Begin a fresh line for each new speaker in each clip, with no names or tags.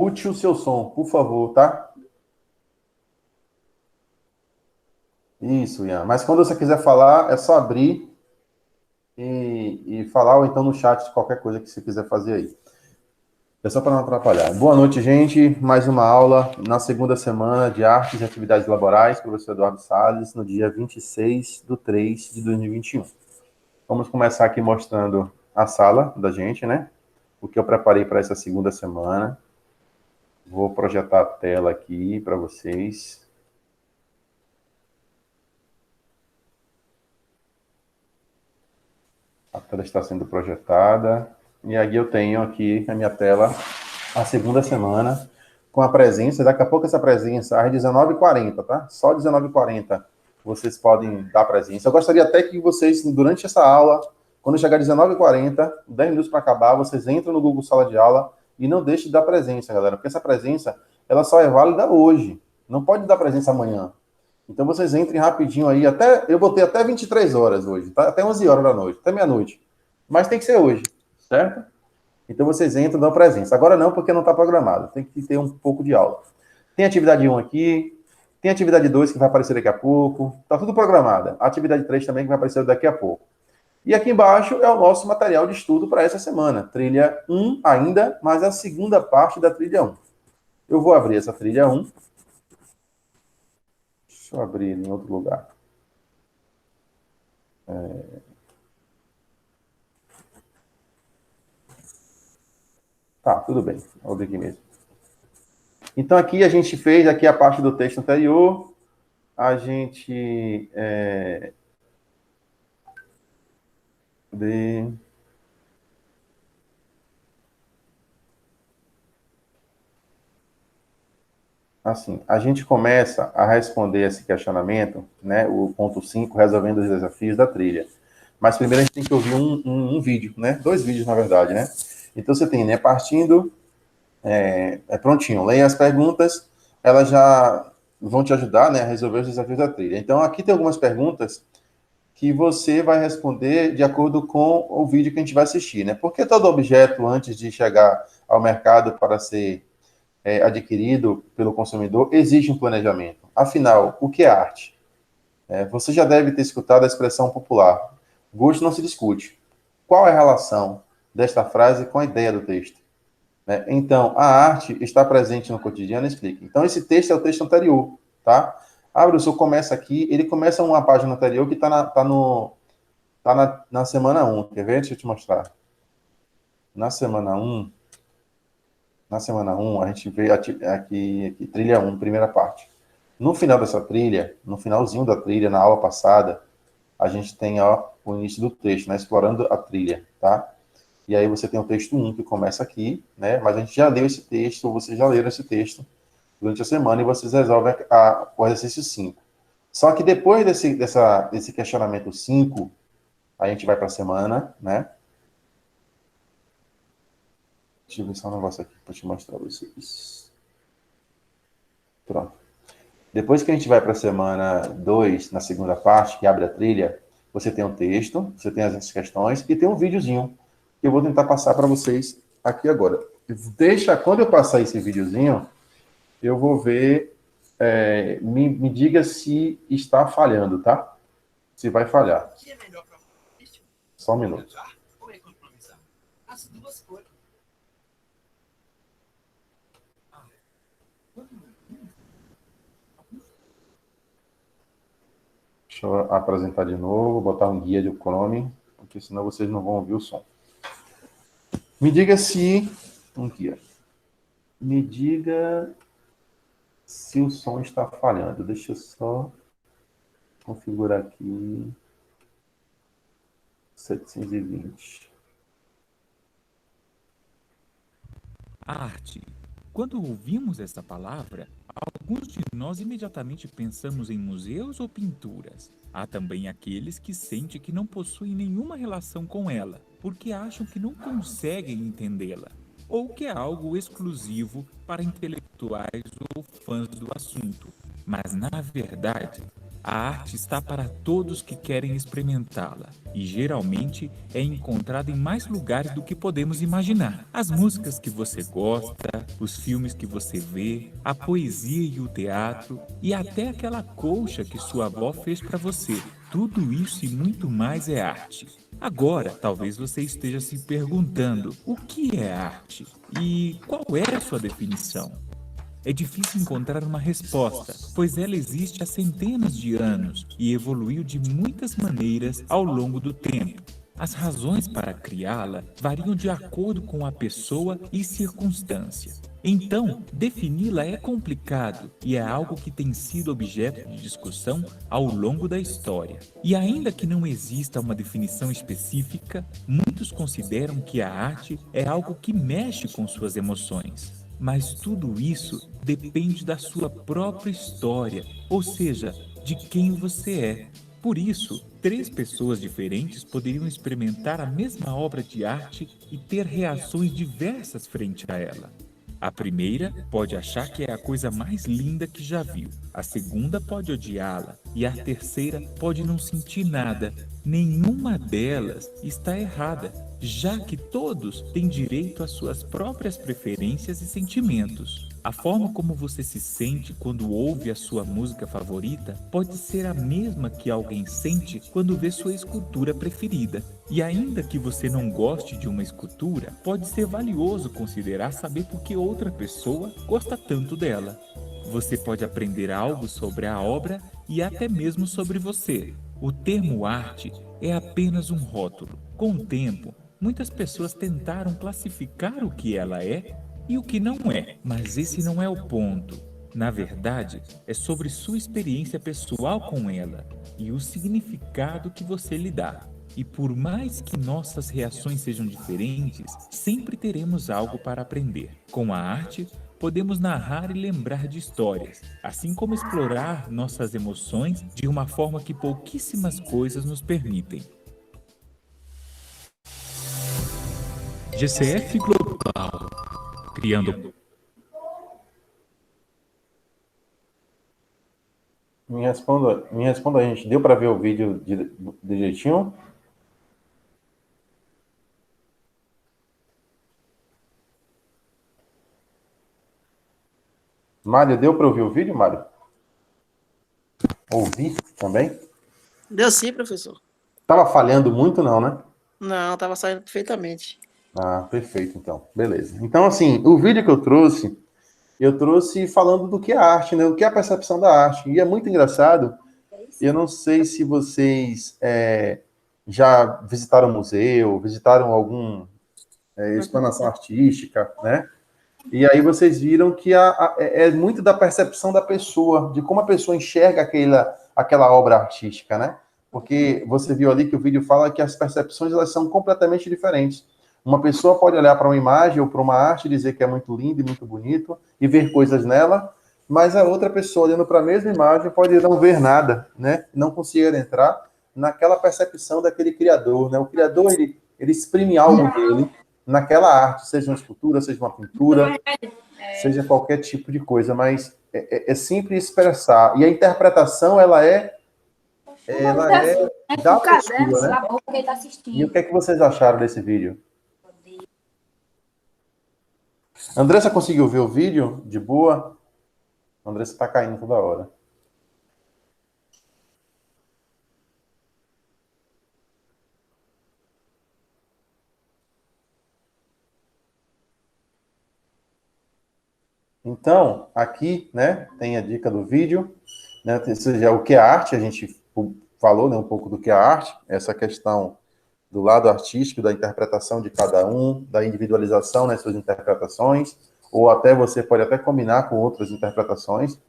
Mute o seu som, por favor, tá? Isso, Ian. Mas quando você quiser falar, é só abrir e falar, ou então no chat, qualquer coisa que você quiser fazer aí. É só para não atrapalhar. Boa noite, gente. Mais uma aula na segunda semana de Artes e Atividades Laborais, professor Eduardo Salles, no dia 26/3/2021. Vamos começar aqui mostrando a sala da gente, né? O que eu preparei para essa segunda semana. Vou projetar a tela aqui para vocês. A tela está sendo projetada. E aí eu tenho aqui na minha tela a segunda semana, com a presença. Daqui a pouco essa presença, às 19h40, tá? Só 19h40 vocês podem dar presença. Eu gostaria até que vocês, durante essa aula, quando chegar 19h40, 10 minutos para acabar, vocês entram no Google Sala de Aula e não deixem de dar presença, galera. Porque essa presença, ela só é válida hoje. Não pode dar presença amanhã. Então vocês entrem rapidinho aí, eu botei até 23 horas hoje, tá? Até 11 horas da noite, até meia-noite. Mas tem que ser hoje, certo? Então vocês entram, dão presença. Agora não, porque não está programado. Tem que ter um pouco de aula. Tem atividade 1 aqui, tem atividade 2 que vai aparecer daqui a pouco. Está tudo programado. A atividade 3 também que vai aparecer daqui a pouco. E aqui embaixo é o nosso material de estudo para essa semana. Trilha 1 ainda, mas a segunda parte da trilha 1. Eu vou abrir essa trilha 1. Deixa eu abrir em outro lugar. Tá, tudo bem. Vou abrir aqui mesmo. Então, aqui a gente fez aqui a parte do texto anterior. A gente... Assim, a gente começa a responder esse questionamento, né? O ponto 5, resolvendo os desafios da trilha. Mas primeiro a gente tem que ouvir um vídeo, né? 2 vídeos, na verdade, né? Então, você tem, né? Partindo... prontinho. Leia as perguntas, elas já vão te ajudar, né, a resolver os desafios da trilha. Então, aqui tem algumas perguntas que você vai responder de acordo com o vídeo que a gente vai assistir, né? Porque todo objeto, antes de chegar ao mercado para ser adquirido pelo consumidor, exige um planejamento. Afinal, o que é arte? Você já deve ter escutado a expressão popular: gosto não se discute. Qual é a relação desta frase com a ideia do texto? Né? Então, a arte está presente no cotidiano, explica. Então, esse texto é o texto anterior, tá? Ah, Bruno, começa aqui, ele começa uma página anterior que está na semana 1. Quer ver? Deixa eu te mostrar. Na semana 1, a gente vê aqui trilha 1, primeira parte. No final dessa trilha, no finalzinho da trilha, na aula passada, a gente tem o início do texto, né? Explorando a trilha, tá? E aí você tem o texto 1 que começa aqui, né? Mas a gente já leu esse texto, ou vocês já leram esse texto durante a semana e vocês resolvem o exercício 5. Só que depois desse questionamento 5, a gente vai para a semana, né? Deixa eu ver só um negócio aqui para te mostrar para vocês. Pronto. Depois que a gente vai para a semana 2, na segunda parte, que abre a trilha, você tem um texto, você tem as questões e tem um videozinho que eu vou tentar passar para vocês aqui agora. Quando eu passar esse videozinho, eu vou ver, me diga se está falhando, tá? Se vai falhar. Só um minuto. Deixa eu apresentar de novo, botar um guia de Chrome, porque senão vocês não vão ouvir o som. Me diga se... Um guia. Me diga se o som está falhando. Deixa eu só configurar aqui. 720.
Arte. Quando ouvimos essa palavra, alguns de nós imediatamente pensamos em museus ou pinturas. Há também aqueles que sentem que não possuem nenhuma relação com ela, porque acham que não conseguem entendê-la, ou que é algo exclusivo para intelectuais ou fãs do assunto. Mas, na verdade, A arte está para todos que querem experimentá-la e geralmente é encontrada em mais lugares do que podemos imaginar. As músicas que você gosta, os filmes que você vê, a poesia e o teatro e até aquela colcha que sua avó fez para você. Tudo isso e muito mais é arte. Agora, talvez você esteja se perguntando: o que é arte? E qual é a sua definição? É difícil encontrar uma resposta, pois ela existe há centenas de anos e evoluiu de muitas maneiras ao longo do tempo. As razões para criá-la variam de acordo com a pessoa e circunstância. Então, defini-la é complicado e é algo que tem sido objeto de discussão ao longo da história. E ainda que não exista uma definição específica, muitos consideram que a arte é algo que mexe com suas emoções. Mas tudo isso depende da sua própria história, ou seja, de quem você é. Por isso, três pessoas diferentes poderiam experimentar a mesma obra de arte e ter reações diversas frente a ela. A primeira pode achar que é a coisa mais linda que já viu. A segunda pode odiá-la. E a terceira pode não sentir nada. Nenhuma delas está errada, já que todos têm direito às suas próprias preferências e sentimentos. A forma como você se sente quando ouve a sua música favorita pode ser a mesma que alguém sente quando vê sua escultura preferida. E ainda que você não goste de uma escultura, pode ser valioso considerar saber por que outra pessoa gosta tanto dela. Você pode aprender algo sobre a obra e até mesmo sobre você. O termo arte é apenas um rótulo. Com o tempo, muitas pessoas tentaram classificar o que ela é e o que não é, mas esse não é o ponto. Na verdade, é sobre sua experiência pessoal com ela e o significado que você lhe dá. E por mais que nossas reações sejam diferentes, sempre teremos algo para aprender. Com a arte, podemos narrar e lembrar de histórias, assim como explorar nossas emoções de uma forma que pouquíssimas coisas nos permitem. GCF Global, criando.
Me responda, a gente. Deu para ver o vídeo de jeitinho? Mário, deu para ouvir o vídeo, Mário? Ouvir também?
Deu sim, professor.
Tava falhando muito, não, né?
Não, estava saindo perfeitamente.
Ah, perfeito, então. Beleza. Então, assim, o vídeo que eu trouxe falando do que é arte, né? O que é a percepção da arte. E é muito engraçado. Eu não sei se vocês já visitaram museu, visitaram algum explanação artística, né? E aí vocês viram que é muito da percepção da pessoa, de como a pessoa enxerga aquela obra artística, né? Porque você viu ali que o vídeo fala que as percepções elas são completamente diferentes. Uma pessoa pode olhar para uma imagem ou para uma arte e dizer que é muito lindo e muito bonito e ver coisas nela, mas a outra pessoa olhando para a mesma imagem pode não ver nada, né? Não conseguir entrar naquela percepção daquele criador, né? O criador ele exprime algo dele naquela arte, seja uma escultura, seja uma pintura, seja qualquer tipo de coisa, mas é sempre expressar. E a interpretação, ela é da pessoa, né? E o que é que vocês acharam desse vídeo? Andressa conseguiu ver o vídeo de boa? Andressa tá caindo toda hora. Então, aqui, né, tem a dica do vídeo, né, ou seja, o que é arte, a gente falou, né, um pouco do que é arte, essa questão do lado artístico, da interpretação de cada um, da individualização nas suas interpretações, ou até você pode até combinar com outras interpretações,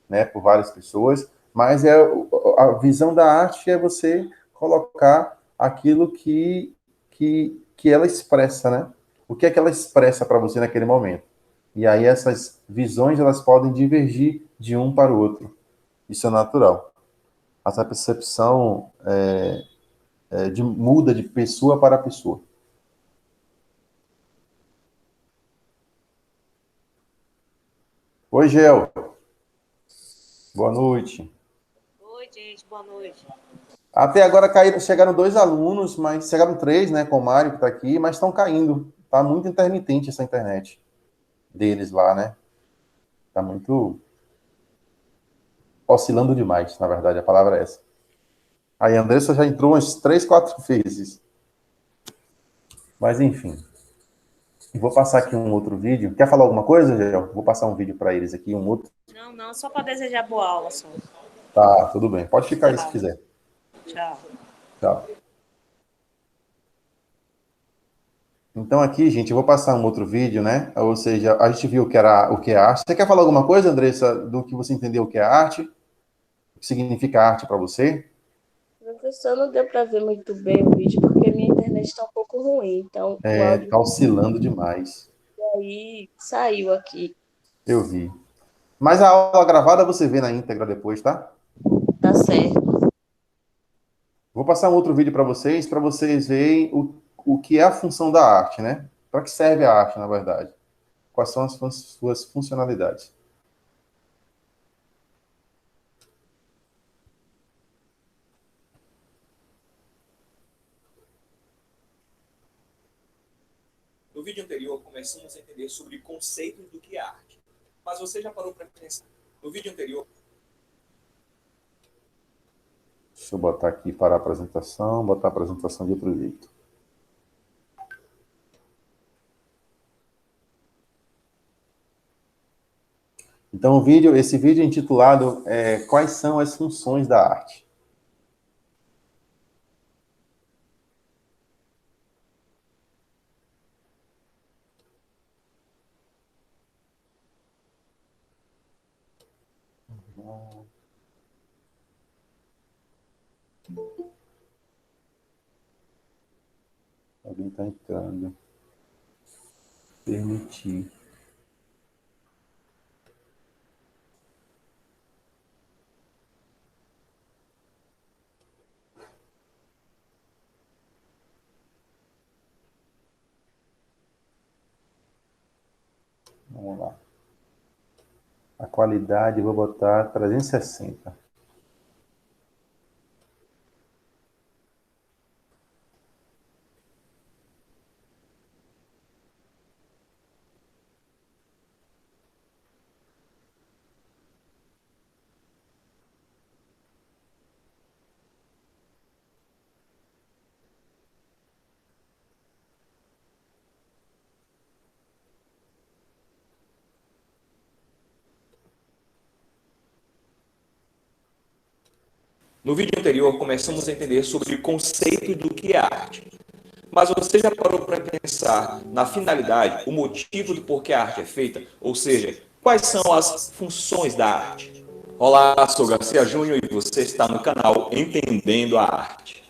né, por várias pessoas, mas a visão da arte é você colocar aquilo que ela expressa, né? O que é que ela expressa para você naquele momento? E aí essas visões elas podem divergir de um para o outro. Isso é natural. Essa percepção muda de pessoa para pessoa. Oi, Gel. Boa noite.
Oi, gente. boa noite.
Até agora chegaram 2 alunos, mas chegaram 3, né, com o Mário que está aqui, mas estão caindo. Tá muito intermitente essa internet deles lá, né? Tá muito oscilando demais, na verdade, a palavra é essa. Aí a Andressa já entrou umas 3, 4 vezes. Mas enfim. Vou passar aqui um outro vídeo. Quer falar alguma coisa, Gel? Vou passar um vídeo para eles aqui, um outro.
Não, só para desejar boa aula, só.
Tá, tudo bem. Pode ficar aí se quiser.
Tchau.
Tchau. Então aqui, gente, eu vou passar um outro vídeo, né? Ou seja, a gente viu o que é arte. Você quer falar alguma coisa, Andressa, do que você entendeu o que é arte? O que significa arte para você?
Professor, não deu para ver muito bem o vídeo, porque minha internet está um pouco ruim, então o áudio
Tá oscilando demais.
aí saiu aqui.
Eu vi. Mas a aula gravada você vê na íntegra depois, tá?
Tá certo.
Vou passar um outro vídeo para vocês verem o que é a função da arte, né? Para que serve a arte, na verdade? Quais são as suas funcionalidades?
No vídeo anterior, começamos a entender sobre conceitos do que é arte. Mas você já parou para pensar? No vídeo anterior...
Deixa eu botar aqui para a apresentação, botar a apresentação de outro jeito. Então, esse vídeo é intitulado Quais são as funções da arte? Alguém está entrando. Permitir. Vamos lá. A qualidade, eu vou botar 360.
No vídeo anterior, começamos a entender sobre o conceito do que é arte. Mas você já parou para pensar na finalidade, o motivo do porquê a arte é feita? Ou seja, quais são as funções da arte? Olá, sou Garcia Júnior e você está no canal Entendendo a Arte.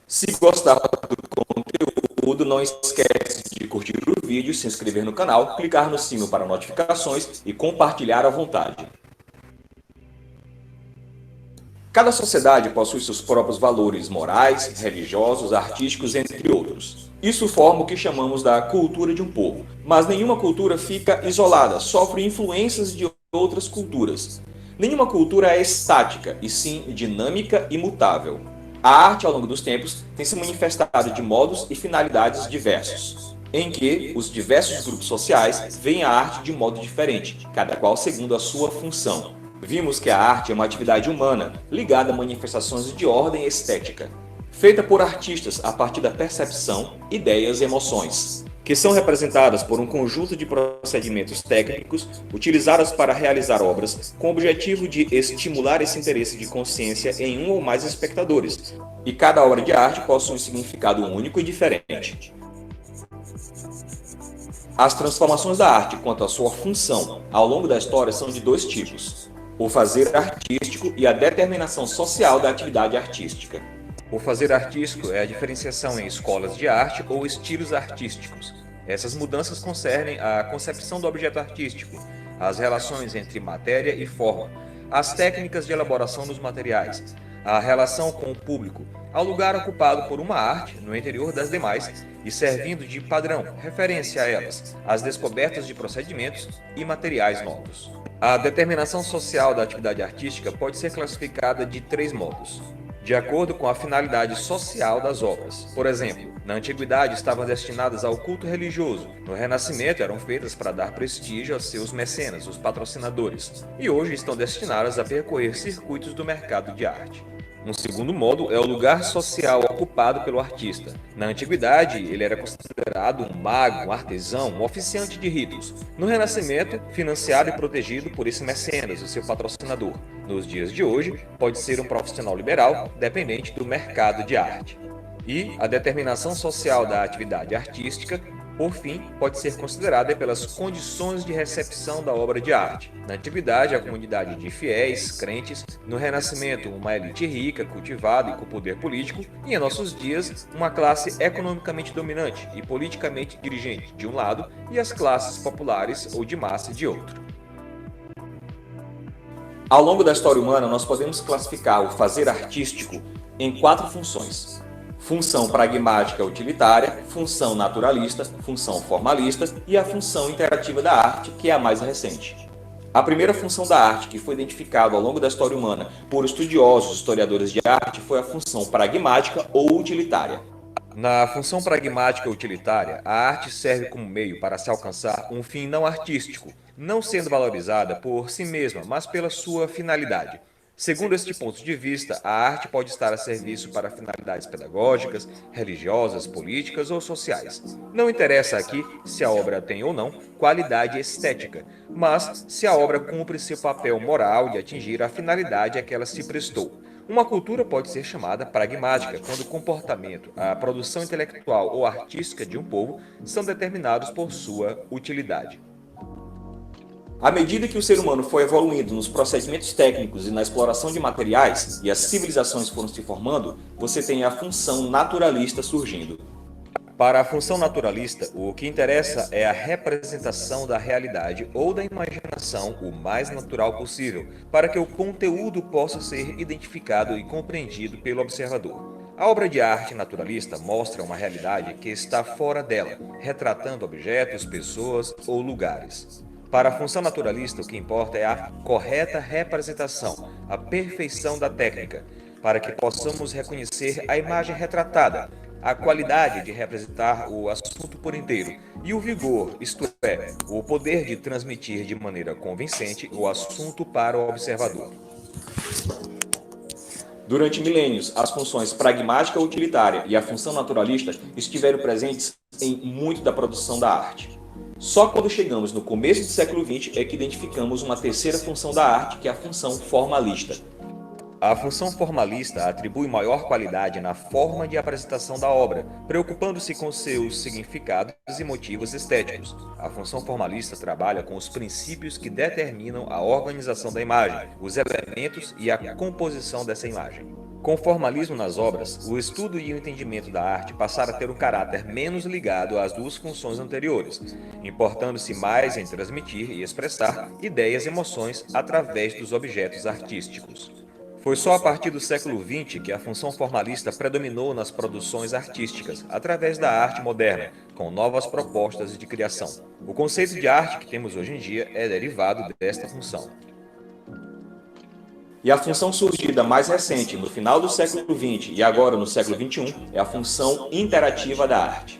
Se gostar do conteúdo, não esquece de curtir o vídeo, se inscrever no canal, clicar no sino para notificações e compartilhar à vontade. Cada sociedade possui seus próprios valores morais, religiosos, artísticos, entre outros. Isso forma o que chamamos da cultura de um povo. Mas nenhuma cultura fica isolada, sofre influências de outras culturas. Nenhuma cultura é estática, e sim dinâmica e mutável. A arte, ao longo dos tempos, tem se manifestado de modos e finalidades diversos, em que os diversos grupos sociais veem a arte de modo diferente, cada qual segundo a sua função. Vimos que a arte é uma atividade humana, ligada a manifestações de ordem estética, feita por artistas a partir da percepção, ideias e emoções, que são representadas por um conjunto de procedimentos técnicos utilizados para realizar obras com o objetivo de estimular esse interesse de consciência em um ou mais espectadores, e cada obra de arte possui um significado único e diferente. As transformações da arte quanto à sua função ao longo da história são de dois tipos: o fazer artístico e a determinação social da atividade artística. O fazer artístico é a diferenciação em escolas de arte ou estilos artísticos. Essas mudanças concernem a concepção do objeto artístico, as relações entre matéria e forma, as técnicas de elaboração dos materiais, a relação com o público, ao lugar ocupado por uma arte no interior das demais e servindo de padrão, referência a elas, as descobertas de procedimentos e materiais novos. A determinação social da atividade artística pode ser classificada de 3 modos, de acordo com a finalidade social das obras. Por exemplo, na antiguidade estavam destinadas ao culto religioso, no Renascimento eram feitas para dar prestígio a seus mecenas, os patrocinadores, e hoje estão destinadas a percorrer circuitos do mercado de arte. Um segundo modo é o lugar social ocupado pelo artista. Na antiguidade, ele era considerado um mago, um artesão, um oficiante de ritos. No Renascimento, financiado e protegido por esse mecenas, o seu patrocinador. Nos dias de hoje, pode ser um profissional liberal, dependente do mercado de arte. E a determinação social da atividade artística, por fim, pode ser considerada pelas condições de recepção da obra de arte. Na antiguidade, a comunidade de fiéis, crentes; no Renascimento, uma elite rica, cultivada e com poder político; e em nossos dias, uma classe economicamente dominante e politicamente dirigente de um lado e as classes populares ou de massa de outro. Ao longo da história humana, nós podemos classificar o fazer artístico em 4 funções: função pragmática utilitária, função naturalista, função formalista e a função interativa da arte, que é a mais recente. A primeira função da arte que foi identificada ao longo da história humana por estudiosos, historiadores de arte, foi a função pragmática ou utilitária. Na função pragmática utilitária, a arte serve como meio para se alcançar um fim não artístico, não sendo valorizada por si mesma, mas pela sua finalidade. Segundo este ponto de vista, a arte pode estar a serviço para finalidades pedagógicas, religiosas, políticas ou sociais. Não interessa aqui se a obra tem ou não qualidade estética, mas se a obra cumpre seu papel moral de atingir a finalidade a que ela se prestou. Uma cultura pode ser chamada pragmática quando o comportamento, a produção intelectual ou artística de um povo são determinados por sua utilidade. À medida que o ser humano foi evoluindo nos procedimentos técnicos e na exploração de materiais, e as civilizações foram se formando, você tem a função naturalista surgindo. Para a função naturalista, o que interessa é a representação da realidade ou da imaginação o mais natural possível, para que o conteúdo possa ser identificado e compreendido pelo observador. A obra de arte naturalista mostra uma realidade que está fora dela, retratando objetos, pessoas ou lugares. Para a função naturalista, o que importa é a correta representação, a perfeição da técnica, para que possamos reconhecer a imagem retratada, a qualidade de representar o assunto por inteiro e o vigor, isto é, o poder de transmitir de maneira convincente o assunto para o observador. Durante milênios, as funções pragmática utilitária e a função naturalista estiveram presentes em muito da produção da arte. Só quando chegamos no começo do século XX é que identificamos uma terceira função da arte, que é a função formalista. A função formalista atribui maior qualidade na forma de apresentação da obra, preocupando-se com seus significados e motivos estéticos. A função formalista trabalha com os princípios que determinam a organização da imagem, os elementos e a composição dessa imagem. Com o formalismo nas obras, o estudo e o entendimento da arte passaram a ter um caráter menos ligado às 2 funções anteriores, importando-se mais em transmitir e expressar ideias e emoções através dos objetos artísticos. Foi só a partir do século XX que a função formalista predominou nas produções artísticas, através da arte moderna, com novas propostas de criação. O conceito de arte que temos hoje em dia é derivado desta função. E a função surgida mais recente, no final do século XX e agora no século XXI, é a função interativa da arte.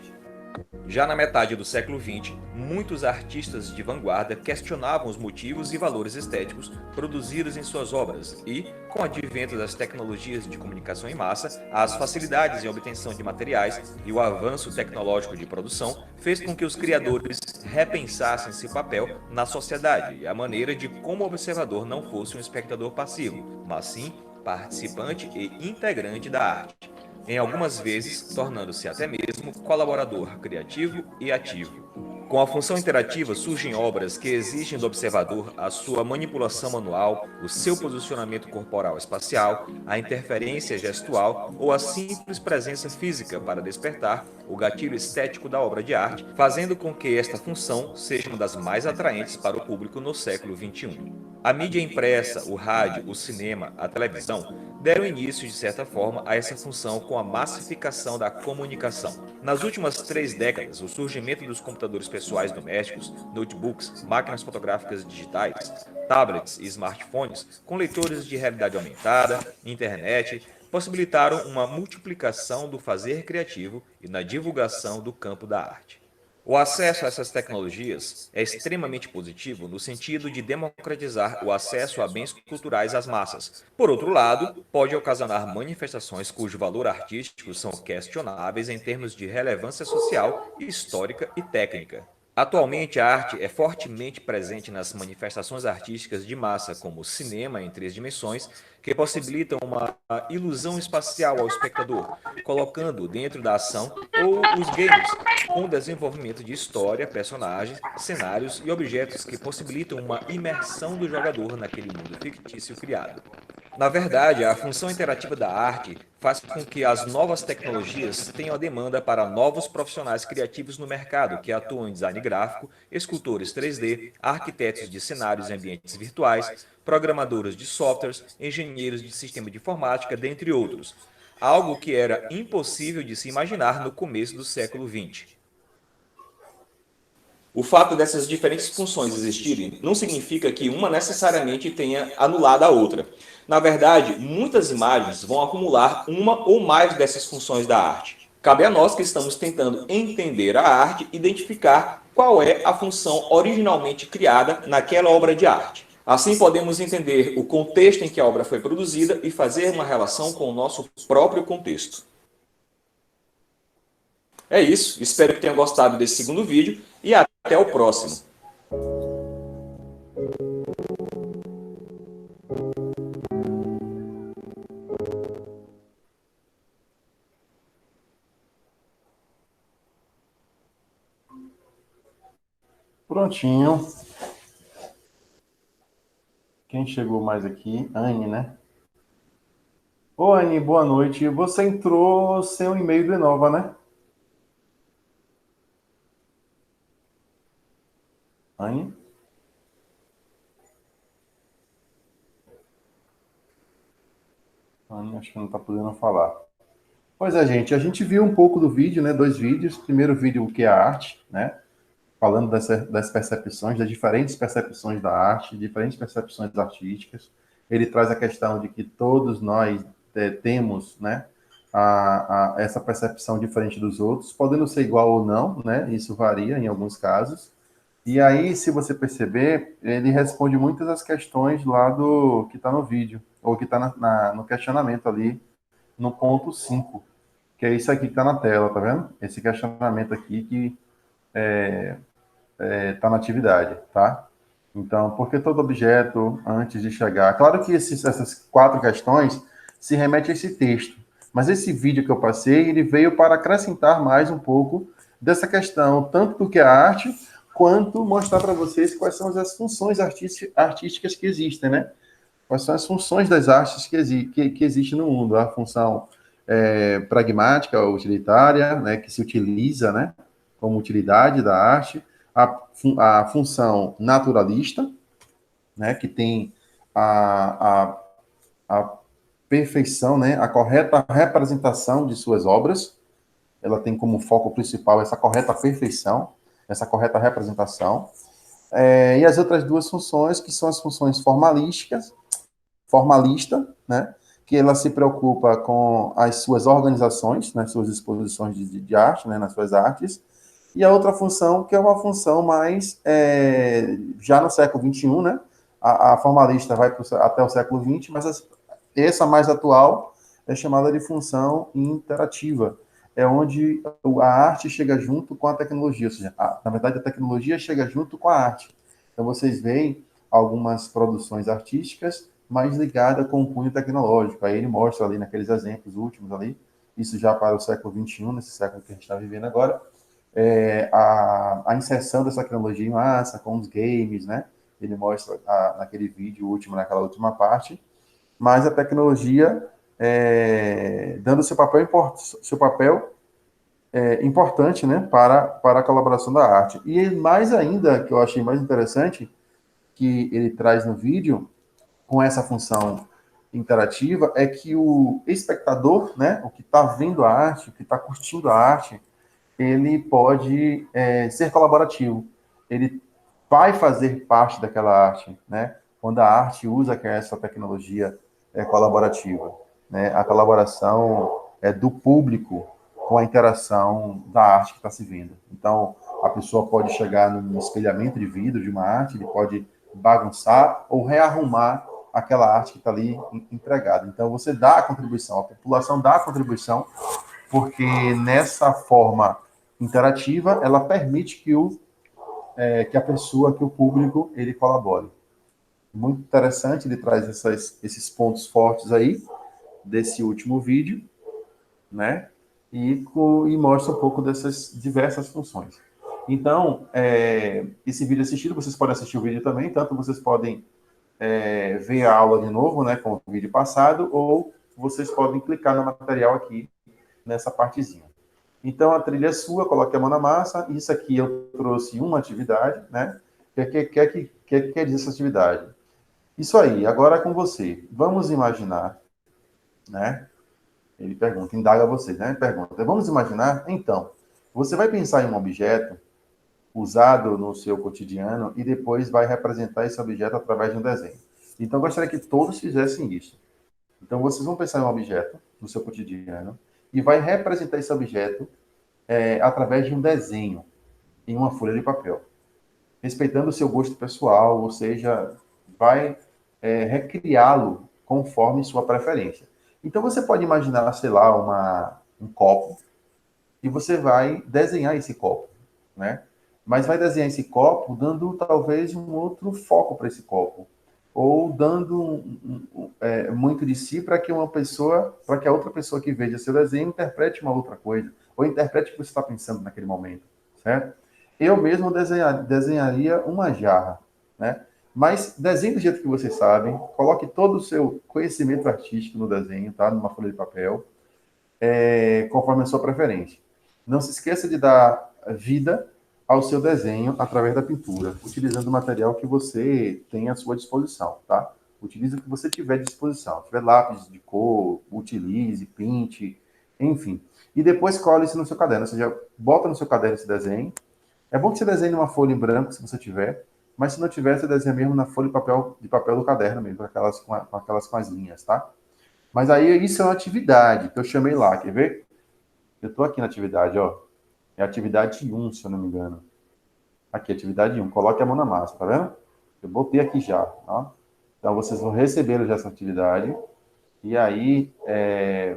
Já na metade do século XX, muitos artistas de vanguarda questionavam os motivos e valores estéticos produzidos em suas obras e, com o advento das tecnologias de comunicação em massa, as facilidades em obtenção de materiais e o avanço tecnológico de produção fez com que os criadores repensassem seu papel na sociedade e a maneira de como o observador não fosse um espectador passivo, mas sim participante e integrante da arte, em algumas vezes tornando-se até mesmo colaborador criativo e ativo. Com a função interativa surgem obras que exigem do observador a sua manipulação manual, o seu posicionamento corporal espacial, a interferência gestual ou a simples presença física para despertar o gatilho estético da obra de arte, fazendo com que esta função seja uma das mais atraentes para o público no século XXI. A mídia impressa, o rádio, o cinema, a televisão deram início, de certa forma, a essa função com a massificação da comunicação. Nas últimas 3 décadas, o surgimento dos computadores pessoais domésticos, notebooks, máquinas fotográficas digitais, tablets e smartphones, com leitores de realidade aumentada, internet, possibilitaram uma multiplicação do fazer criativo e na divulgação do campo da arte. O acesso a essas tecnologias é extremamente positivo no sentido de democratizar o acesso a bens culturais às massas. Por outro lado, pode ocasionar manifestações cujo valor artístico são questionáveis em termos de relevância social, histórica e técnica. Atualmente, a arte é fortemente presente nas manifestações artísticas de massa, como o cinema em 3 dimensões, que possibilitam uma ilusão espacial ao espectador, colocando-o dentro da ação, ou os games, com o desenvolvimento de história, personagens, cenários e objetos que possibilitam uma imersão do jogador naquele mundo fictício criado. Na verdade, a função interativa da arte faz com que as novas tecnologias tenham a demanda para novos profissionais criativos no mercado, que atuam em design gráfico, escultores 3D, arquitetos de cenários e ambientes virtuais, programadores de softwares, engenheiros de sistema de informática, dentre outros. Algo que era impossível de se imaginar no começo do século XX. O fato dessas diferentes funções existirem não significa que uma necessariamente tenha anulado a outra. Na verdade, muitas imagens vão acumular uma ou mais dessas funções da arte. Cabe a nós que estamos tentando entender a arte, identificar qual é a função originalmente criada naquela obra de arte. Assim podemos entender o contexto em que a obra foi produzida e fazer uma relação com o nosso próprio contexto. É isso, espero que tenham gostado desse segundo vídeo e até o próximo.
Prontinho. Quem chegou mais aqui? Anne, né? Ô, Anne, boa noite. Você entrou sem o e-mail do Enova, né? Anne? Anne, acho que não está podendo falar. Pois é, gente, a gente viu um pouco do vídeo, né? 2 vídeos. Primeiro vídeo, o que é a arte, né? Falando das percepções, das diferentes percepções da arte, diferentes percepções artísticas. Ele traz a questão de que todos nós temos, né, essa percepção diferente dos outros, podendo ser igual ou não, né? Isso varia em alguns casos. E aí, se você perceber, ele responde muitas das questões lá do que está no vídeo, ou que está no questionamento ali, no ponto 5, que é isso aqui que está na tela, tá vendo? Esse questionamento aqui que está na atividade, tá? Então, por que todo objeto, antes de chegar... Claro que essas 4 questões se remetem a esse texto, mas esse vídeo que eu passei, ele veio para acrescentar mais um pouco dessa questão, tanto do que é a arte, quanto mostrar para vocês quais são as funções artísticas que existem, né? Quais são as funções das artes que existem no mundo. A função pragmática, utilitária, né, que se utiliza, né, como utilidade da arte, a função naturalista, né, que tem a perfeição, né, a correta representação de suas obras. Ela tem como foco principal essa correta perfeição, essa correta representação. E as outras 2 funções, que são as funções formalista, né, que ela se preocupa com as suas organizações, nas suas exposições de arte, né, nas suas artes, e a outra função, que é uma função mais, já no século XXI, né, a formalista vai até o século XX, mas essa mais atual é chamada de função interativa, é onde a arte chega junto com a tecnologia, ou seja, na verdade a tecnologia chega junto com a arte. Então vocês veem algumas produções artísticas mais ligadas com o cunho tecnológico. Aí ele mostra ali naqueles exemplos últimos ali, isso já para o século XXI, nesse século que a gente está vivendo agora, a inserção dessa tecnologia em massa, com os games, né? Ele mostra naquele vídeo último, naquela última parte, mas a tecnologia dando seu papel importante, né, para a colaboração da arte. E mais ainda, que eu achei mais interessante, que ele traz no vídeo, com essa função interativa é que o espectador, né, o que está vendo a arte, o que está curtindo a arte, ele pode ser colaborativo. Ele vai fazer parte daquela arte, né? Quando a arte usa essa tecnologia colaborativa, né? A colaboração do público com a interação da arte que está se vendo. Então, a pessoa pode chegar num espelhamento de vidro de uma arte, ele pode bagunçar ou rearrumar aquela arte que está ali entregada. Então, você dá a contribuição, a população dá a contribuição, porque nessa forma interativa, ela permite que a pessoa, que o público, ele colabore. Muito interessante, ele traz esses pontos fortes aí, desse último vídeo, né? E mostra um pouco dessas diversas funções. Então, esse vídeo assistido, vocês podem assistir o vídeo também, tanto vocês podem ver a aula de novo, né, com o vídeo passado, ou vocês podem clicar no material aqui, nessa partezinha. Então, a trilha é sua, coloque a mão na massa. Isso aqui eu trouxe uma atividade, né? O que quer dizer essa atividade? Isso aí, agora é com você. Vamos imaginar, né? Ele pergunta, indaga você, né? Pergunta, vamos imaginar? Então, você vai pensar em um objeto usado no seu cotidiano e depois vai representar esse objeto através de um desenho. Então, eu gostaria que todos fizessem isso. Então, vocês vão pensar em um objeto no seu cotidiano e vai representar esse objeto através de um desenho em uma folha de papel, respeitando o seu gosto pessoal, ou seja, vai recriá-lo conforme sua preferência. Então, você pode imaginar, sei lá, um copo, e você vai desenhar esse copo, né? Mas vai desenhar esse copo dando, talvez, um outro foco para esse copo, ou dando muito de si para que a outra pessoa que veja seu desenho interprete uma outra coisa, ou interprete o que você está pensando naquele momento, certo? Eu mesmo desenharia uma jarra, né? Mas desenhe do jeito que vocês sabem, coloque todo o seu conhecimento artístico no desenho, tá? Numa folha de papel, conforme a sua preferência. Não se esqueça de dar vida ao seu desenho através da pintura, utilizando o material que você tem à sua disposição, tá? Utilize o que você tiver à disposição. Se tiver lápis de cor, utilize, pinte, enfim. E depois cole isso no seu caderno. Ou seja, bota no seu caderno esse desenho. É bom que você desenhe uma folha em branco, se você tiver, mas se não tiver, você desenha mesmo na folha de papel do caderno mesmo, com as linhas, tá? Mas aí isso é uma atividade que eu chamei lá, quer ver? Eu estou aqui na atividade, ó. É atividade 1, se eu não me engano. Aqui, atividade 1. Coloque a mão na massa, tá vendo? Eu botei aqui já, ó. Então, vocês vão receber já essa atividade. E aí,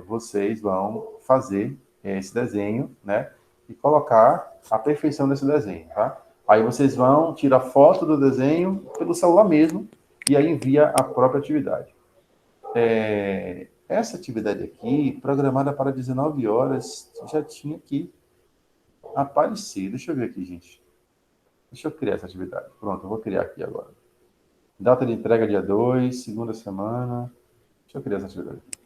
vocês vão fazer esse desenho, né? E colocar a perfeição desse desenho, tá? Aí vocês vão tirar foto do desenho pelo celular mesmo. E aí envia a própria atividade. Essa atividade aqui, programada para 19 horas, já tinha que aparecer. Deixa eu ver aqui, gente. Deixa eu criar essa atividade. Pronto, eu vou criar aqui agora. Data de entrega dia 2, segunda semana. Deixa eu criar essa atividade aqui.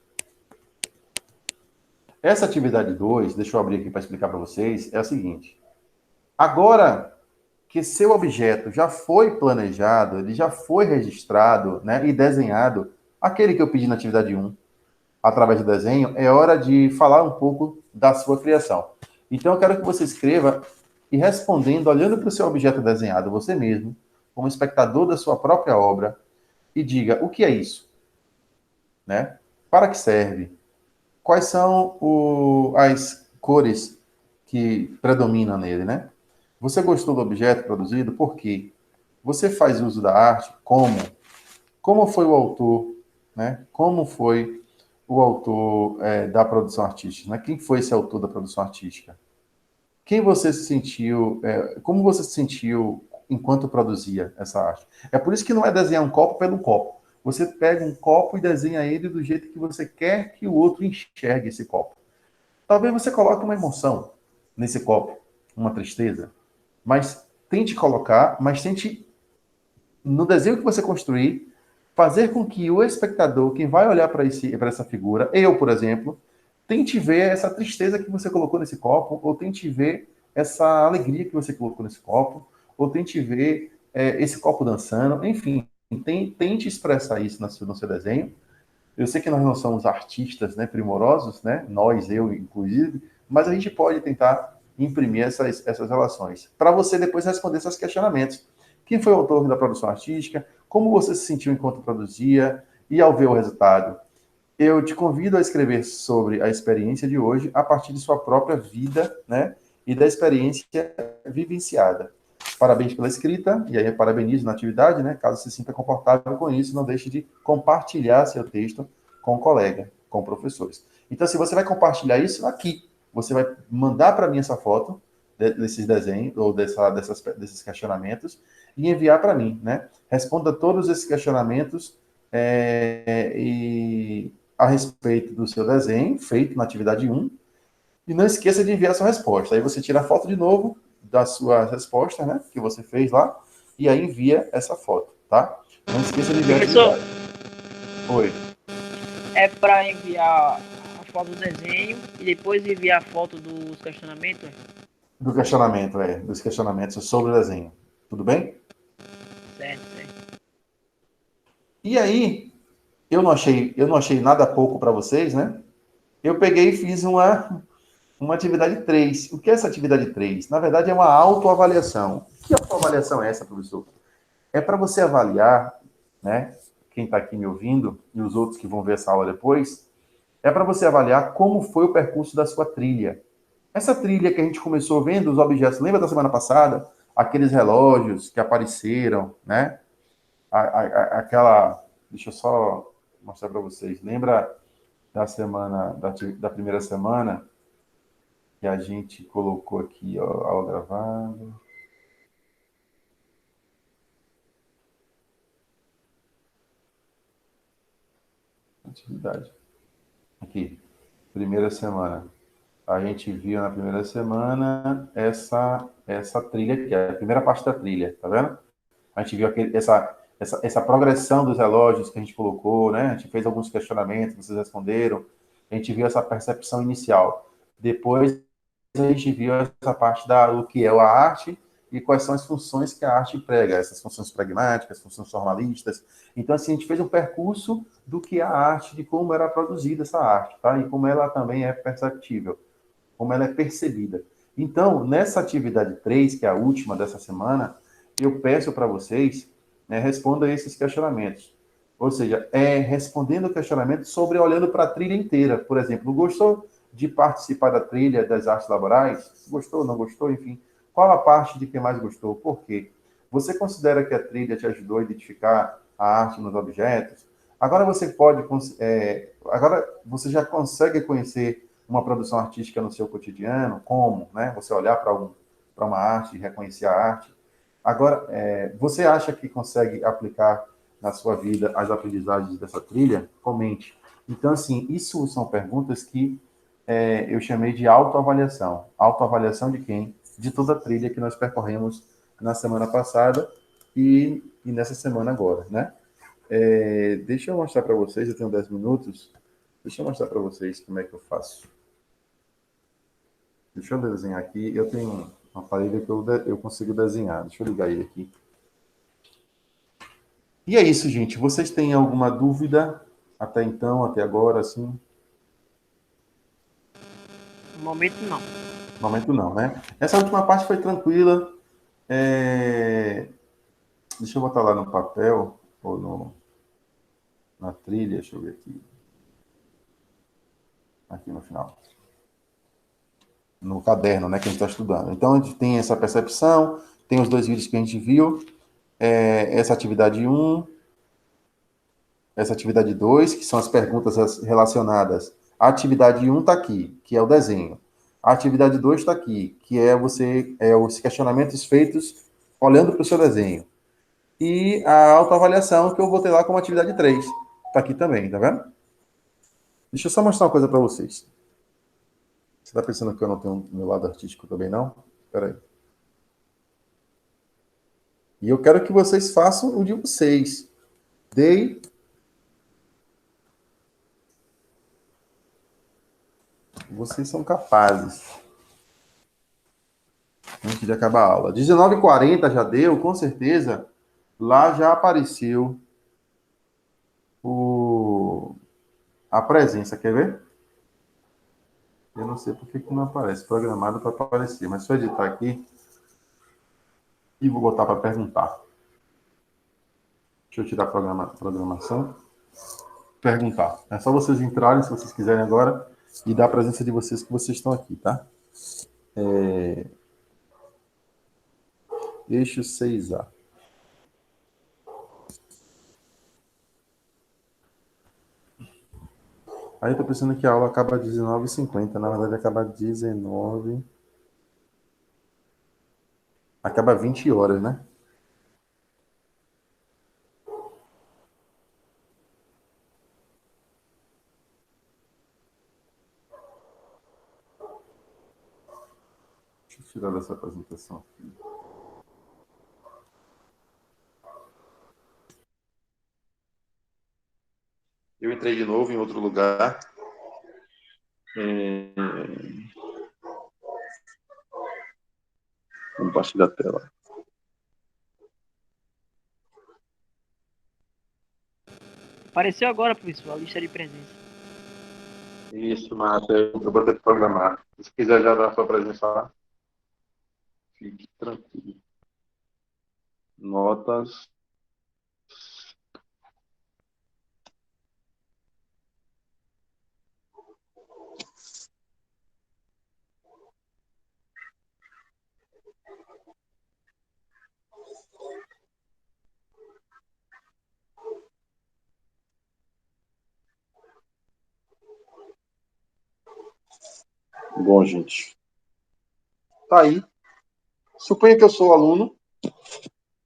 Essa atividade 2, deixa eu abrir aqui para explicar para vocês, é a seguinte. Agora que seu objeto já foi planejado, ele já foi registrado, né, e desenhado, aquele que eu pedi na atividade 1, através do desenho, é hora de falar um pouco da sua criação. Então, eu quero que você escreva e respondendo, olhando para o seu objeto desenhado, você mesmo, como espectador da sua própria obra, e diga, o que é isso? Né? Para que serve? Quais são as cores que predominam nele, né? Você gostou do objeto produzido? Por quê? Você faz uso da arte? Como? Como foi o autor? Né? Como foi o autor da produção artística? Né? Quem foi esse autor da produção artística? Quem você se sentiu, como você se sentiu enquanto produzia essa arte? É por isso que não é desenhar um copo pelo copo. Você pega um copo e desenha ele do jeito que você quer que o outro enxergue esse copo. Talvez você coloque uma emoção nesse copo, uma tristeza, mas tente colocar, mas tente, no desenho que você construir, fazer com que o espectador, quem vai olhar para essa figura, eu, por exemplo, tente ver essa tristeza que você colocou nesse copo, ou tente ver essa alegria que você colocou nesse copo, ou tente ver esse copo dançando, enfim, tente expressar isso no seu desenho, Eu sei que nós não somos artistas, né, primorosos, né, nós, eu, inclusive, mas a gente pode tentar imprimir essas relações. Para você depois responder esses questionamentos. Quem foi o autor da produção artística? Como você se sentiu enquanto produzia? E ao ver o resultado? Eu te convido a escrever sobre a experiência de hoje a partir de sua própria vida, né? E da experiência vivenciada. Parabéns pela escrita, e aí eu parabenizo na atividade, né? Caso se sinta confortável com isso, não deixe de compartilhar seu texto com o colega, com professores. Então, se você vai compartilhar isso aqui, você vai mandar para mim essa foto desses desenhos, ou desses questionamentos, e enviar para mim, né? Responda todos esses questionamentos e a respeito do seu desenho, feito na atividade 1, e não esqueça de enviar a sua resposta. Aí você tira a foto de novo da sua resposta, né, que você fez lá, e aí envia essa foto, tá? Não esqueça de enviar a
Professor,
atividade. Oi.
é para enviar a foto do desenho e depois enviar a foto dos questionamentos?
Do questionamento, dos questionamentos sobre o desenho. Tudo bem?
Certo, certo.
E aí, eu não achei nada pouco para vocês, né? Eu peguei e fiz uma atividade 3. O que é essa atividade 3? Na verdade, é uma autoavaliação. Que autoavaliação é essa, professor? É para você avaliar, né? Quem está aqui me ouvindo e os outros que vão ver essa aula depois, é para você avaliar como foi o percurso da sua trilha. Essa trilha que a gente começou vendo, os objetos, lembra da semana passada? Aqueles relógios que apareceram, né? Aquela. Deixa eu só mostrar para vocês. Lembra da semana, da primeira semana, que a gente colocou aqui, ó, aula gravada. Atividade. Aqui, primeira semana. A gente viu na primeira semana essa trilha aqui, a primeira parte da trilha, tá vendo? A gente viu essa progressão dos relógios que a gente colocou, né? A gente fez alguns questionamentos, vocês responderam. A gente viu essa percepção inicial. Depois a gente viu essa parte do que é a arte e quais são as funções que a arte prega, essas funções pragmáticas, funções formalistas. Então, assim, a gente fez um percurso do que é a arte, de como era produzida essa arte, tá? E como ela também é perceptível, como ela é percebida. Então, nessa atividade 3, que é a última dessa semana, eu peço para vocês, né, respondam esses questionamentos. Ou seja, respondendo o questionamento sobre olhando para a trilha inteira. Por exemplo, gostou de participar da trilha das artes laborais? Gostou, não gostou, enfim. Qual a parte de que mais gostou? Por quê? Você considera que a trilha te ajudou a identificar a arte nos objetos? Agora agora você já consegue conhecer uma produção artística no seu cotidiano? Como, né? Você olhar para uma arte e reconhecer a arte. Agora, você acha que consegue aplicar na sua vida as aprendizagens dessa trilha? Comente. Então, assim, isso são perguntas que eu chamei de autoavaliação. Autoavaliação de quem? De toda a trilha que nós percorremos na semana passada e nessa semana agora, né? Deixa eu mostrar para vocês, eu tenho 10 minutos. Deixa eu mostrar para vocês como é que eu faço. Deixa eu desenhar aqui. Eu tenho um aparelho que eu consigo desenhar. Deixa eu ligar ele aqui. E é isso, gente. Vocês têm alguma dúvida até então, até agora, assim?
No momento, não.
No momento não, né? Essa última parte foi tranquila. Deixa eu botar lá no papel, ou na trilha, deixa eu ver aqui. Aqui no final. No caderno, né, que a gente está estudando. Então, a gente tem essa percepção, tem os 2 vídeos que a gente viu, essa atividade 1, essa atividade 2, que são as perguntas relacionadas. A atividade 1 está aqui, que é o desenho. A atividade 2 está aqui, que é os questionamentos feitos olhando para o seu desenho. E a autoavaliação, que eu botei lá como atividade 3. Está aqui também, tá vendo? Deixa eu só mostrar uma coisa para vocês. Você está pensando que eu não tenho meu lado artístico também, não? Espera aí. E eu quero que vocês façam o de vocês. Vocês são capazes. Antes de acabar a aula. 19h40 já deu, com certeza. Lá já apareceu a presença, quer ver? Eu não sei por que não aparece. Programado para aparecer, mas se eu editar aqui e vou botar para perguntar. Deixa eu tirar a programação. Perguntar. É só vocês entrarem, se vocês quiserem agora, e dar a presença de vocês que vocês estão aqui, tá? Eixo 6A. Aí eu tô pensando que a aula acaba às 19h50. Na verdade, acaba às 19. Acaba às 20 horas, né? Deixa eu tirar dessa apresentação aqui. Eu entrei de novo em outro lugar. Compartilhar a tela.
Apareceu agora, professor, a lista de presença.
Isso, Márcia. Eu vou ter que programar. Se quiser já dar a sua presença lá, fique tranquilo. Notas. Bom, gente. Tá aí. Suponha que eu sou aluno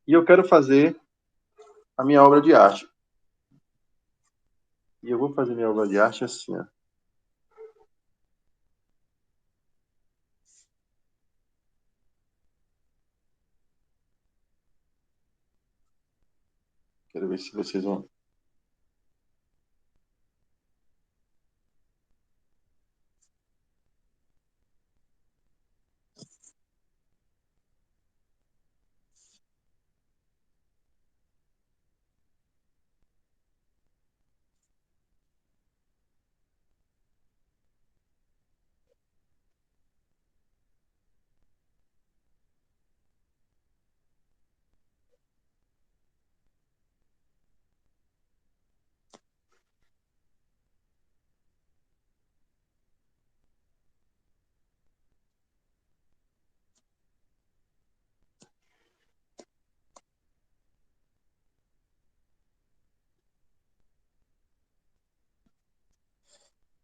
e eu quero fazer a minha obra de arte. E eu vou fazer minha obra de arte assim, ó. Quero ver se vocês vão.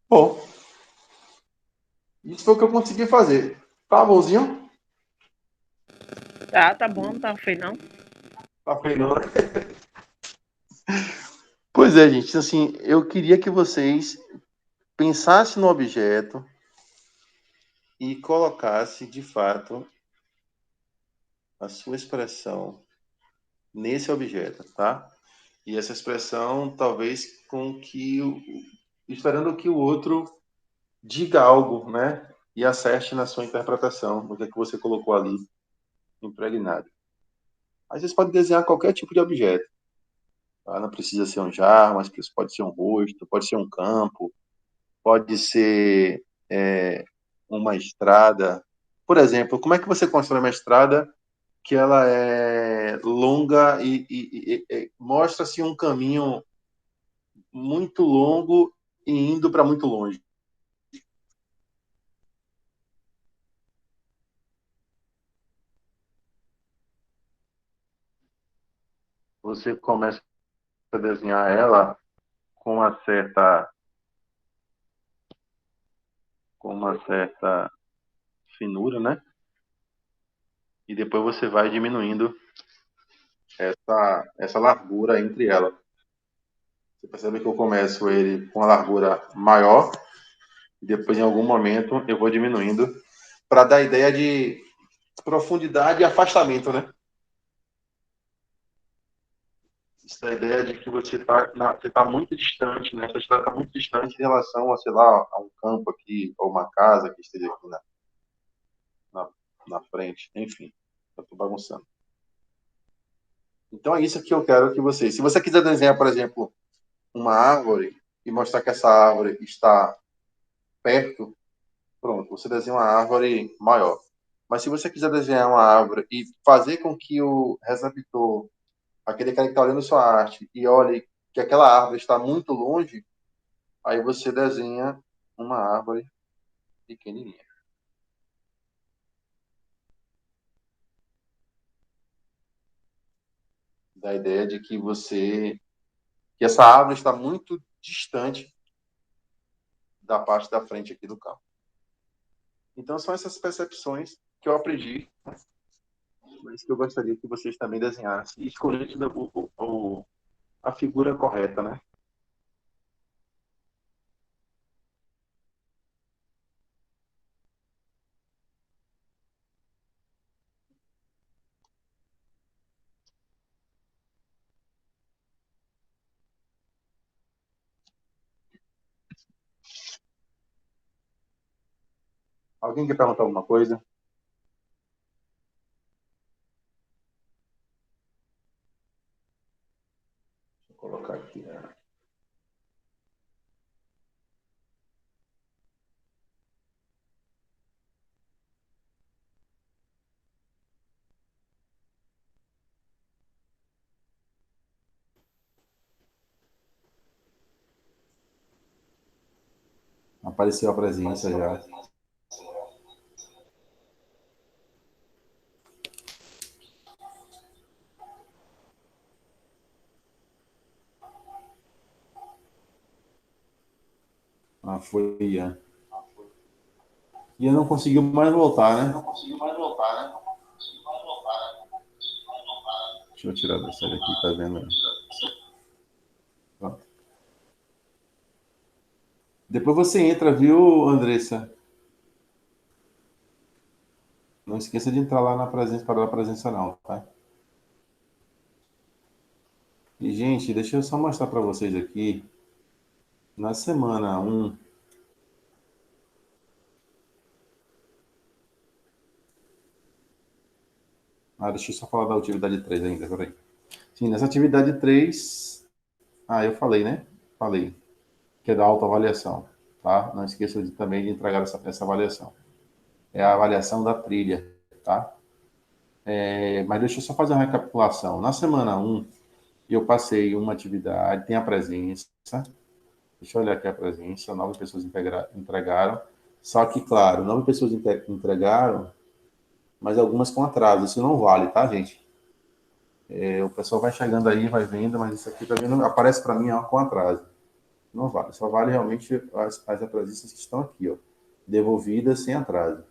Bom, isso foi o que eu consegui fazer. Tá bonzinho?
Tá bom, não tá feio não.
Tá feio, não, né? Pois é, gente. Assim, eu queria que vocês pensassem no objeto e colocassem, de fato, a sua expressão nesse objeto, tá? E essa expressão, talvez, esperando que o outro diga algo, né? E acerte na sua interpretação, no que é que você colocou ali impregnado. Aí vocês podem desenhar qualquer tipo de objeto. Tá? Não precisa ser um jarro, mas pode ser um rosto, pode ser um campo, pode ser uma estrada. Por exemplo, como é que você constrói uma estrada que ela é longa e mostra-se um caminho muito longo e indo para muito longe? Você começa a desenhar ela com uma certa finura, né? E depois você vai diminuindo essa largura entre elas. Você percebe que eu começo ele com a largura maior e depois, em algum momento, eu vou diminuindo para dar a ideia de profundidade e afastamento, né? Isso dá a ideia de que você tá muito distante, né? Essa estrada está muito distante em relação a, sei lá, a um campo aqui, ou uma casa que esteja aqui na frente. Enfim, eu estou bagunçando. Então é isso que eu quero que vocês... Se você quiser desenhar, por exemplo, uma árvore, e mostrar que essa árvore está perto, pronto, você desenha uma árvore maior. Mas se você quiser desenhar uma árvore e fazer com que o receptor, aquele cara que está olhando sua arte, e olhe que aquela árvore está muito longe, aí você desenha uma árvore pequenininha. Da ideia de que que essa árvore está muito distante da parte da frente aqui do campo. Então são essas percepções que eu aprendi, mas que eu gostaria que vocês também desenhassem e escolhessem a figura correta, né? Alguém quer perguntar alguma coisa? Vou colocar aqui, né? Apareceu a presença já. Ah, foi Ian. Ian não conseguiu mais voltar, né? Deixa eu tirar dessa aqui, tá vendo? Pronto. Depois você entra, viu, Andressa? Não esqueça de entrar lá na presença, para a presença não, tá? E, gente, deixa eu só mostrar para vocês aqui. Na semana 1, deixa eu só falar da atividade 3 ainda, peraí. Sim, nessa atividade 3, eu falei, né? Falei, que é da autoavaliação, tá? Não esqueça também de entregar essa avaliação. É a avaliação da trilha, tá? Mas deixa eu só fazer uma recapitulação. Na semana 1, eu passei uma atividade, tem a presença. Deixa eu olhar aqui a presença. 9 pessoas entregaram. Só que, claro, 9 pessoas entregaram, mas algumas com atraso. Isso não vale, tá, gente? O pessoal vai chegando aí, vai vendo, mas isso aqui também não aparece para mim com atraso. Não vale. Só vale realmente as atrasistas que estão aqui, ó, devolvidas sem atraso.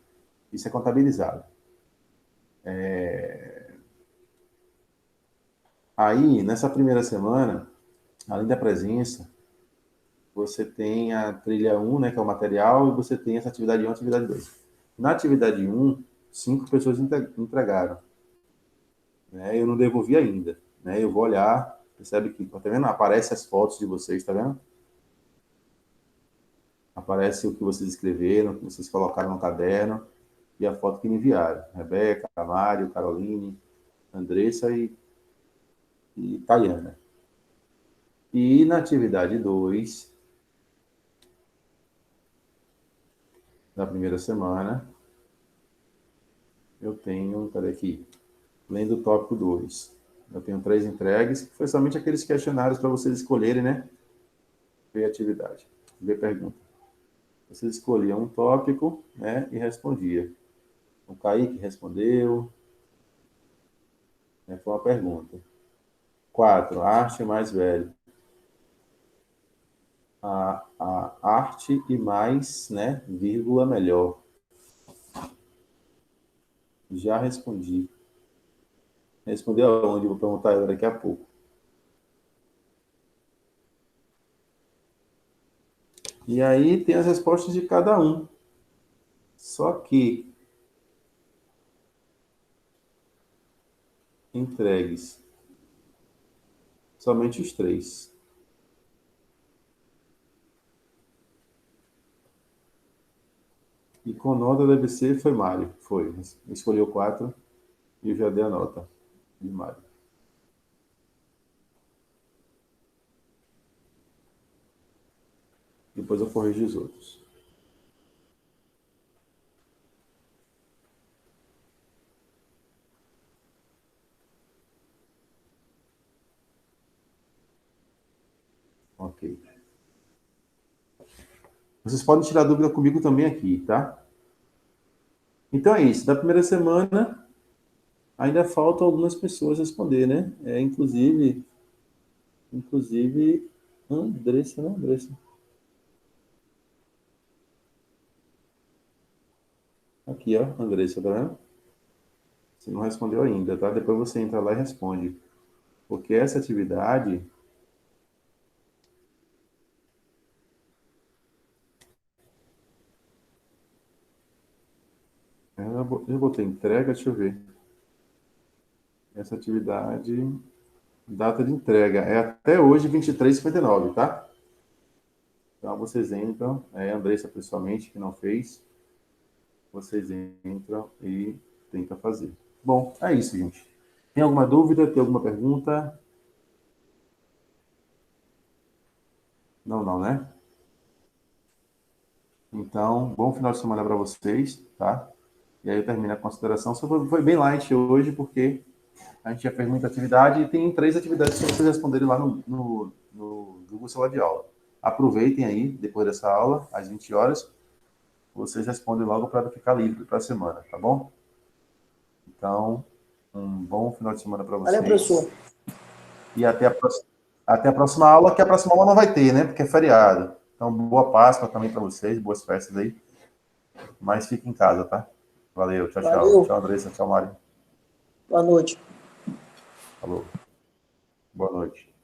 Isso é contabilizado. Aí, nessa primeira semana, além da presença, você tem a trilha 1, né, que é o material, e você tem essa atividade 1 e atividade 2. Na atividade 1, 5 pessoas entregaram. Né? Eu não devolvi ainda. Né? Eu vou olhar, percebe que, tá vendo? Aparece as fotos de vocês, tá vendo? Aparece o que vocês escreveram, o que vocês colocaram no caderno, e a foto que me enviaram. Rebeca, Mário, Caroline, Andressa e Tayana. E na atividade 2, da primeira semana, eu tenho, cadê aqui? Lendo o tópico 2. Eu tenho 3 entregues, que foi somente aqueles questionários para vocês escolherem, né? Ver atividade, ver pergunta. Vocês escolhiam um tópico, né? E respondia. O Kaique respondeu, né, foi uma pergunta. 4, arte mais velho. A arte e mais, né? Vírgula melhor. Já respondi. Respondeu aonde? Vou perguntar ela daqui a pouco. E aí tem as respostas de cada um. Só que entregues somente os 3. E com nota deve ser, foi Mário. Foi. Escolheu 4 e eu já dei a nota de Mário. Depois eu corrijo os outros. Ok. Vocês podem tirar dúvida comigo também aqui, tá? Então é isso. Da primeira semana, ainda faltam algumas pessoas responder, né? Inclusive, Andressa, né? Andressa. Aqui, ó, Andressa, tá vendo? Você não respondeu ainda, tá? Depois você entra lá e responde. Porque essa atividade... Eu botei entrega, deixa eu ver. Essa atividade, data de entrega, é até hoje, 23h59, tá? Então, vocês entram, a Andressa, pessoalmente, que não fez, vocês entram e tentam fazer. Bom, é isso, gente. Tem alguma dúvida? Tem alguma pergunta? Não, né? Então, bom final de semana para vocês, tá? E aí eu termino a consideração. Só foi bem light hoje, porque a gente já fez muita atividade e tem 3 atividades para vocês responderem lá no Google Sala de Aula. Aproveitem aí, depois dessa aula, às 20 horas, vocês respondem logo para ficar livre para a semana, tá bom? Então, um bom final de semana para vocês.
Valeu, professor.
E até a próxima aula, que a próxima aula não vai ter, né? Porque é feriado. Então, boa Páscoa também para vocês, boas festas aí. Mas fique em casa, tá? Valeu, tchau,
Valeu.
tchau. Tchau, Andressa, tchau, Mário.
Boa noite.
Falou. Boa noite.